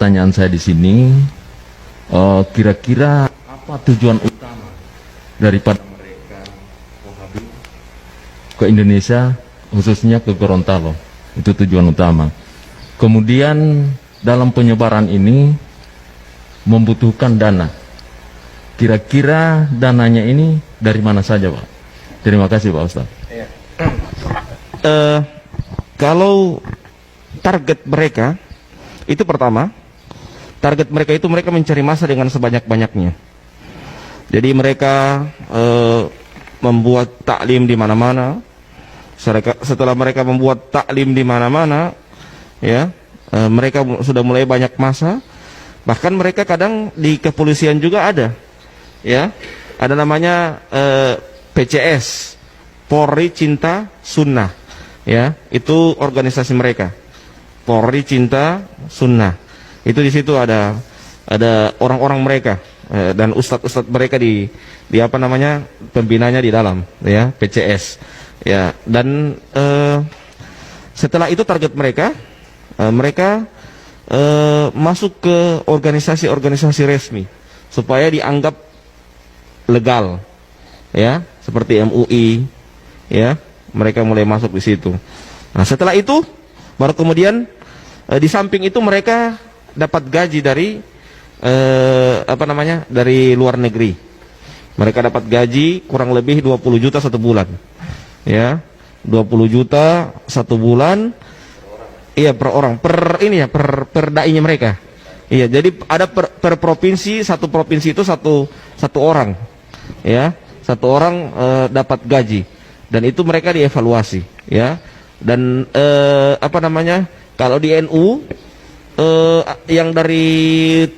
pertanyaan saya di sini, kira-kira apa tujuan utama daripada mereka ke Indonesia, khususnya ke Gorontalo? Itu tujuan utama. Kemudian dalam penyebaran ini membutuhkan dana. Kira-kira dananya ini dari mana saja, Pak? Terima kasih, Pak Ustaz. Kalau target mereka itu, pertama, target mereka itu mereka mencari massa dengan sebanyak-banyaknya. Jadi mereka membuat taklim di mana-mana. Setelah mereka membuat taklim di mana-mana, ya, mereka sudah mulai banyak massa. Bahkan mereka kadang di kepolisian juga ada, ya, ada namanya PCS, Polri Cinta Sunnah, ya, itu organisasi mereka. Polri Cinta Sunnah. Itu di situ ada orang-orang mereka dan ustadz-ustadz mereka di apa namanya, pembinanya di dalam, ya, PCS, ya. Dan setelah itu target mereka masuk ke organisasi-organisasi resmi supaya dianggap legal, ya, seperti MUI, ya, mereka mulai masuk di situ. Nah, setelah itu baru kemudian di samping itu mereka dapat gaji dari apa namanya, dari luar negeri. Mereka dapat gaji kurang lebih 20 juta satu bulan, ya, 20 juta satu bulan. Iya, per orang, per ini ya, per dai-nya mereka. Iya, jadi ada per provinsi, satu provinsi itu satu orang, ya, satu orang dapat gaji, dan itu mereka dievaluasi, ya. Dan apa namanya, kalau di NU yang dari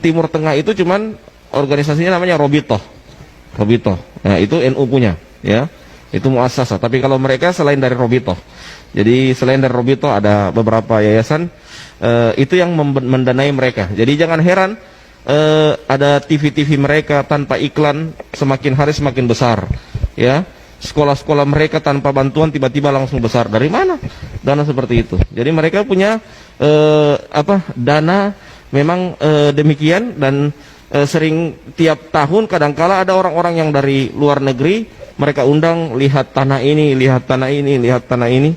Timur Tengah itu cuman organisasinya namanya Robitoh. Nah, itu NU punya, ya, itu muassasah. Tapi kalau mereka selain dari Robitoh, jadi selain dari Robitoh ada beberapa yayasan itu yang mendanai mereka. Jadi jangan heran ada TV-TV mereka tanpa iklan semakin hari semakin besar, ya. Sekolah-sekolah mereka tanpa bantuan tiba-tiba langsung besar. Dari mana dana seperti itu? Jadi mereka punya dana memang demikian. Dan sering tiap tahun kadangkala ada orang-orang yang dari luar negeri mereka undang, lihat tanah ini, lihat tanah ini, lihat tanah ini,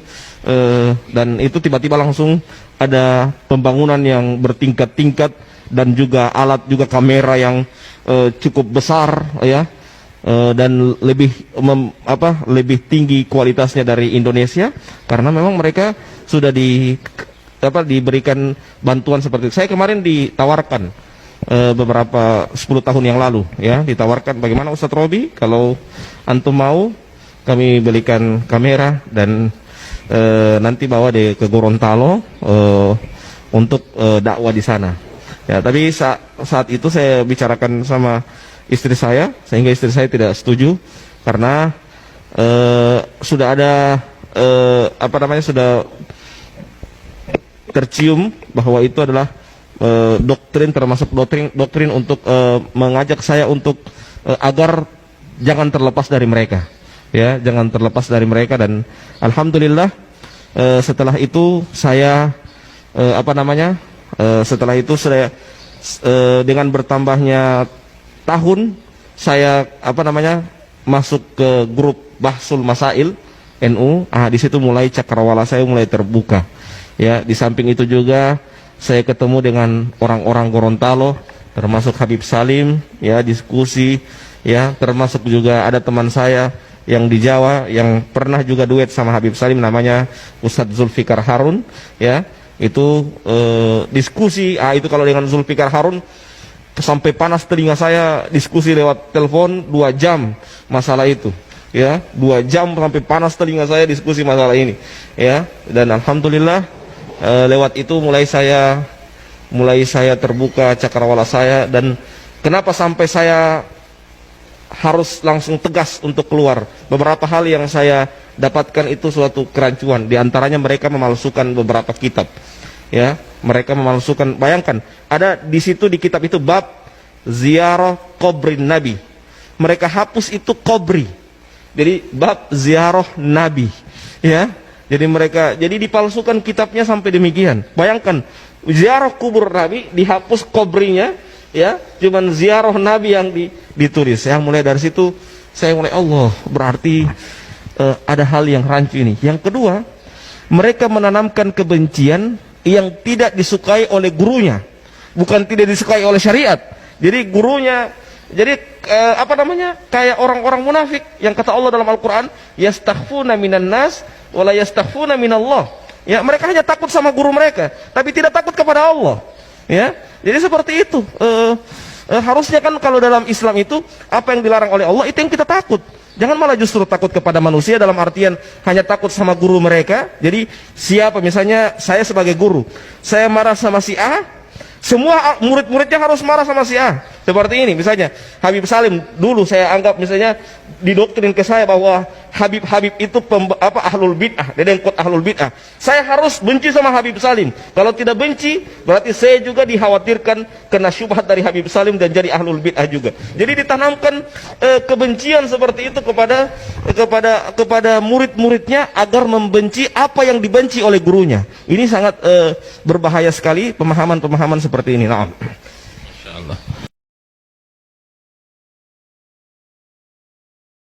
dan itu tiba-tiba langsung ada pembangunan yang bertingkat-tingkat, dan juga alat, juga kamera yang cukup besar, ya. Dan lebih tinggi kualitasnya dari Indonesia, karena memang mereka sudah diberikan bantuan seperti itu. Saya kemarin ditawarkan beberapa 10 tahun yang lalu, ya, ditawarkan, bagaimana Ustadz Robi, kalau antum mau kami belikan kamera dan nanti bawa ke Gorontalo untuk dakwah di sana, ya. Tapi saat itu saya bicarakan sama istri saya, sehingga istri saya tidak setuju, karena sudah ada sudah tercium bahwa itu adalah doktrin, termasuk doktrin untuk mengajak saya untuk agar jangan terlepas dari mereka, ya, jangan terlepas dari mereka. Dan alhamdulillah setelah itu saya setelah itu saya dengan bertambahnya tahun, saya masuk ke grup Bahsul Masail NU. Di situ mulai cakrawala saya mulai terbuka, ya. Di samping itu juga saya ketemu dengan orang-orang Gorontalo, termasuk Habib Salim, ya, diskusi, ya, termasuk juga ada teman saya yang di Jawa yang pernah juga duet sama Habib Salim, namanya Ustadz Zulfikar Harun, ya. Itu diskusi, itu kalau dengan Zulfikar Harun sampai panas telinga saya, diskusi lewat telepon 2 jam masalah itu, ya, 2 jam sampai panas telinga saya diskusi masalah ini, ya. Dan alhamdulillah lewat itu mulai saya terbuka cakrawala saya. Dan kenapa sampai saya harus langsung tegas untuk keluar? Beberapa hal yang saya dapatkan itu suatu kerancuan. Di antaranya mereka memalsukan beberapa kitab, ya. Mereka memalsukan, bayangkan, ada di situ di kitab itu bab ziarah kubrin Nabi. Mereka hapus itu kubri. Jadi bab ziarah Nabi, ya. Jadi dipalsukan kitabnya sampai demikian. Bayangkan, ziarah kubur Nabi, dihapus kubrinya, ya, cuman ziarah Nabi yang ditulis. Yang mulai dari situ saya mulai, Allah, berarti ada hal yang rancu ini. Yang kedua, mereka menanamkan kebencian yang tidak disukai oleh gurunya, bukan tidak disukai oleh syariat. Jadi gurunya, jadi kayak orang-orang munafik yang kata Allah dalam Al-Quran, yastakhfuna minan nas wala yastakhfuna minallah. Ya, mereka hanya takut sama guru mereka, tapi tidak takut kepada Allah. Ya, jadi seperti itu. Harusnya kan kalau dalam Islam itu apa yang dilarang oleh Allah itu yang kita takut. Jangan malah justru takut kepada manusia dalam artian hanya takut sama guru mereka. Jadi siapa, misalnya saya sebagai guru, saya marah sama si A, semua murid-muridnya harus marah sama si A. Seperti ini misalnya, Habib Salim dulu saya anggap misalnya didoktrin ke saya bahwa Habib itu ahlul bid'ah, dedengkot ahlul bid'ah. Saya harus benci sama Habib Salim. Kalau tidak benci, berarti saya juga dikhawatirkan kena syubhat dari Habib Salim dan jadi ahlul bid'ah juga. Jadi ditanamkan kebencian seperti itu kepada murid-muridnya agar membenci apa yang dibenci oleh gurunya. Ini sangat berbahaya sekali pemahaman-pemahaman seperti ini. Nah,